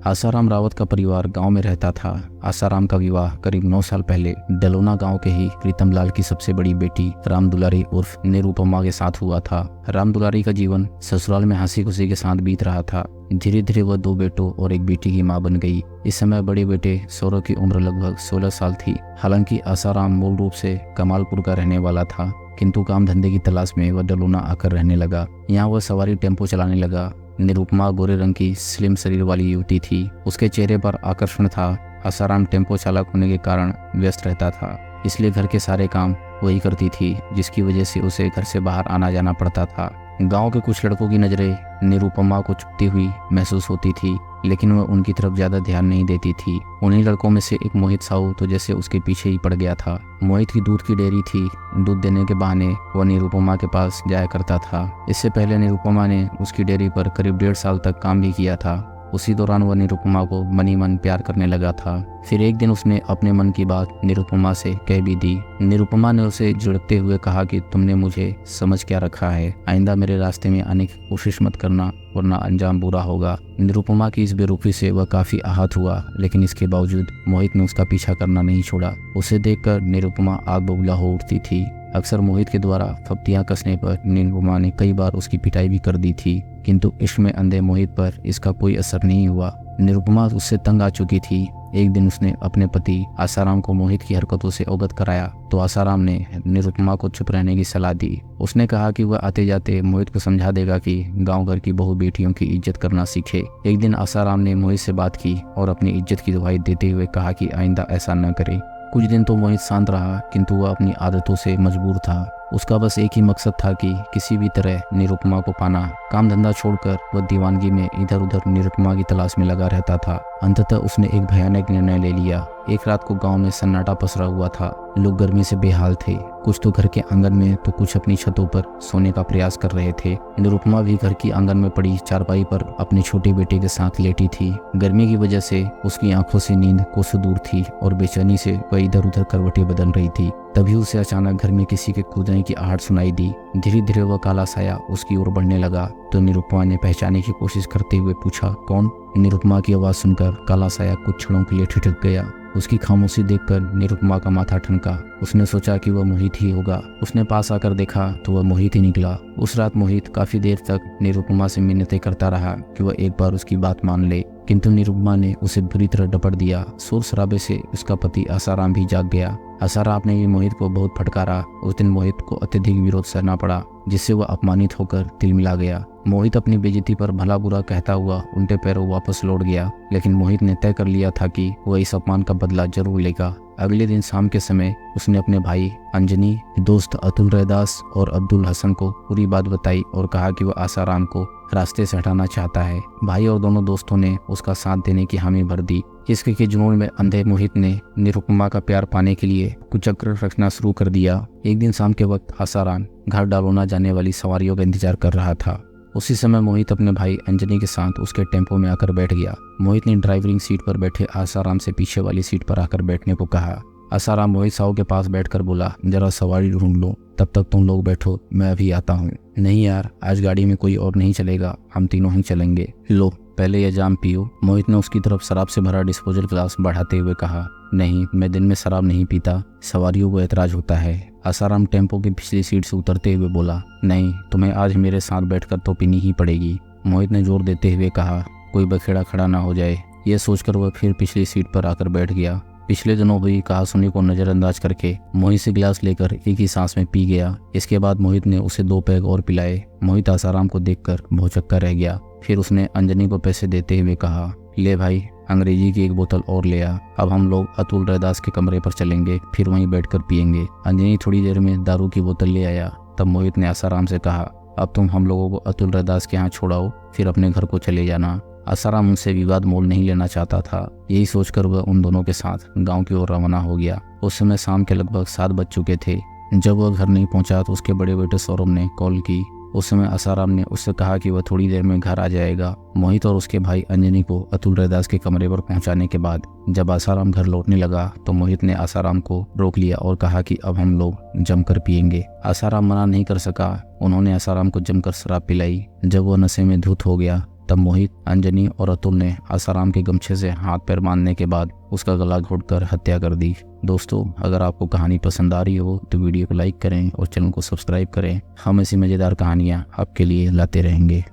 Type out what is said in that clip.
आसाराम रावत का परिवार गांव में रहता था। आसाराम का विवाह करीब 9 साल पहले डलोना गांव के ही प्रीतमलाल की सबसे बड़ी बेटी राम दुलारी उर्फ निरुपमा के साथ हुआ था। राम दुलारी का जीवन ससुराल में हंसी खुशी के साथ बीत रहा था। धीरे धीरे वह 2 बेटों और एक बेटी की मां बन गई। इस समय बड़े बेटे सौरव की उम्र लगभग 16 साल थी। हालांकि आसाराम मूल रूप से कमालपुर का रहने वाला था, किंतु काम धंधे की तलाश में वह डलोना आकर रहने लगा। यहाँ वह सवारी टेम्पो चलाने लगा। निरुपमा गोरे रंग की स्लिम शरीर वाली युवती थी। उसके चेहरे पर आकर्षण था। आसाराम टेम्पो चालक होने के कारण व्यस्त रहता था, इसलिए घर के सारे काम वही करती थी, जिसकी वजह से उसे घर से बाहर आना जाना पड़ता था। गांव के कुछ लड़कों की नजरें निरुपमा को चुभती हुई महसूस होती थी, लेकिन वह उनकी तरफ ज्यादा ध्यान नहीं देती थी। उन्हीं लड़कों में से एक मोहित साहू तो जैसे उसके पीछे ही पड़ गया था। मोहित की दूध की डेयरी थी। दूध देने के बहाने वह निरुपमा के पास जाया करता था। इससे पहले निरुपमा ने उसकी डेयरी पर करीब 1.5 साल तक काम भी किया था। उसी दौरान वह निरुपमा को मनी मन प्यार करने लगा था। फिर एक दिन उसने अपने मन की बात निरुपमा से कह भी दी। निरुपमा ने उसे झिड़कते हुए कहा कि तुमने मुझे समझ क्या रखा है, आइंदा मेरे रास्ते में आने की कोशिश मत करना, वरना अंजाम बुरा होगा। निरुपमा की इस बेरुखी से वह काफी आहत हुआ, लेकिन इसके बावजूद मोहित ने उसका पीछा करना नहीं छोड़ा। उसे देखकर निरुपमा आग बबूला हो उठती थी। अक्सर मोहित के द्वारा फप्तियां कसने पर निरुपमा ने कई बार उसकी पिटाई भी कर दी थी, किंतु इश्क में अंधे मोहित पर इसका कोई असर नहीं हुआ। निरुपमा उससे तंग आ चुकी थी। एक दिन उसने अपने पति आसाराम को मोहित की हरकतों से अवगत कराया तो आसाराम ने निरुपमा को चुप रहने की सलाह दी। उसने कहा कि वह आते जाते मोहित को समझा देगा कि गांव घर की बहु बेटियों की इज्जत करना सीखे। एक दिन आसाराम ने मोहित से बात की और अपनी इज्जत की दुहाई देते हुए कहा कि आइंदा ऐसा न करे। कुछ दिन तो मोहित शांत रहा, किंतु वह अपनी आदतों से मजबूर था। उसका बस एक ही मकसद था कि किसी भी तरह निरुपमा को पाना। काम धंधा छोड़कर वह दीवानगी में इधर उधर निरुपमा की तलाश में लगा रहता था। अंततः उसने एक भयानक निर्णय ले लिया। एक रात को गांव में सन्नाटा पसरा हुआ था। लोग गर्मी से बेहाल थे। कुछ तो घर के आंगन में तो कुछ अपनी छतों पर सोने का प्रयास कर रहे थे। निरुपमा भी घर की आंगन में पड़ी चारपाई पर अपने छोटे बेटे के साथ लेटी थी। गर्मी की वजह से उसकी आंखों से नींद कोसों दूर थी और बेचैनी से वह इधर उधर करवटें बदल रही थी। तभी उसे अचानक घर में किसी के कूदने की आहट सुनाई दी। धीरे धीरे वह काला साया उसकी ओर बढ़ने लगा तो निरुपमा ने पहचानने की कोशिश करते हुए पूछा, कौन? निरुपमा की आवाज सुनकर काला साया कुछ क्षणों के लिए ठिठक गया। उसकी खामोशी देखकर निरुपमा का माथा ठनका। उसने सोचा कि वह मोहित ही होगा। उसने पास आकर देखा तो वह मोहित ही निकला। उस रात मोहित काफी देर तक निरुपमा से मिन्नतें करता रहा कि वह एक बार उसकी बात मान ले, किंतु निरुपमा ने उसे बुरी तरह डपट दिया। शोर शराबे से उसका पति आसाराम भी जाग गया। आसाराम ने भी मोहित को बहुत फटकारा। उस दिन मोहित को अत्यधिक विरोध सहना पड़ा, जिससे वह अपमानित होकर तिलमिला गया। मोहित अपनी बेइज्जती पर भला बुरा कहता हुआ उल्टे पैरों वापस लौट गया, लेकिन मोहित ने तय कर लिया था कि वह इस अपमान का बदला जरूर लेगा। अगले दिन शाम के समय उसने अपने भाई अंजनी, दोस्त अतुल रैदास और अब्दुल हसन को पूरी बात बताई और कहा कि वह आसाराम को रास्ते से हटाना चाहता है। भाई और दोनों दोस्तों ने उसका साथ देने की हामी भर दी। इश्क के जुनून में अंधे मोहित ने निरुपमा का प्यार पाने के लिए कुचक्र रचना शुरू कर दिया। एक दिन शाम के वक्त आसाराम घर डालोना जाने वाली सवारियों का इंतजार कर रहा था। उसी समय मोहित अपने भाई अंजनी के साथ उसके टेम्पो में आकर बैठ गया। मोहित ने ड्राइवरिंग सीट पर बैठे आसाराम से पीछे वाली सीट पर आकर बैठने को कहा। आसाराम मोहित साहू के पास बैठकर बोला, जरा सवारी ढूंढ लो, तब तक तुम लोग बैठो, मैं अभी आता हूँ। नहीं यार, आज गाड़ी में कोई और नहीं चलेगा, हम तीनों ही चलेंगे। लो पहले यह जाम पियो। मोहित ने उसकी तरफ शराब से भरा डिस्पोजल ग्लास बढ़ाते हुए कहा। नहीं, मैं दिन में शराब नहीं पीता, सवारियों को ऐतराज होता है। आसाराम टेम्पो की पिछली सीट से उतरते हुए बोला। नहीं, तुम्हें आज मेरे साथ बैठकर तो पीनी ही पड़ेगी। मोहित ने जोर देते हुए कहा, कोई बखेड़ा खड़ा ना हो जाए। यह सोचकर वह फिर पिछली सीट पर आकर बैठ गया। पिछले दिनों हुई कहासुनी को नजरअंदाज करके मोहित से गिलास लेकर एक ही सांस में पी गया। इसके बाद मोहित ने उसे 2 पैग और पिलाए। मोहित आसाराम को देखकर भौचक्का रह गया। फिर उसने अंजनी को पैसे देते हुए कहा, ले भाई, अंग्रेजी की 1 बोतल और ले आ। अब हम लोग अतुल रैदास के कमरे पर चलेंगे, फिर वहीं बैठकर पियेंगे। अंजनी थोड़ी देर में दारू की बोतल ले आया। तब मोहित ने आसाराम से कहा, अब तुम हम लोगों को अतुल रैदास के यहाँ छोड़ाओ, फिर अपने घर को चले जाना। आसाराम उनसे विवाद मोल नहीं लेना चाहता था। यही सोचकर वह उन दोनों के साथ गांव की ओर रवाना हो गया। उस समय शाम के लगभग 7 बज चुके थे। जब वह घर नहीं पहुंचा तो उसके बड़े बेटे सौरभ ने कॉल की। उस समय आसाराम ने उससे कहा कि वह थोड़ी देर में घर आ जाएगा। मोहित और उसके भाई अंजनी को अतुल रैदास के कमरे पर पहुंचाने के बाद जब आसाराम घर लौटने लगा तो मोहित ने आसाराम को रोक लिया और कहा कि अब हम लोग जमकर पिएंगे। आसाराम मना नहीं कर सका। उन्होंने आसाराम को जमकर शराब पिलाई। जब वह नशे में धुत हो गया तब मोहित, अंजनी और अतुल ने आसाराम के गमछे से हाथ पैर बांधने के बाद उसका गला घोटकर हत्या कर दी। दोस्तों, अगर आपको कहानी पसंद आ रही हो तो वीडियो को लाइक करें और चैनल को सब्सक्राइब करें। हम ऐसी मज़ेदार कहानियाँ आपके लिए लाते रहेंगे।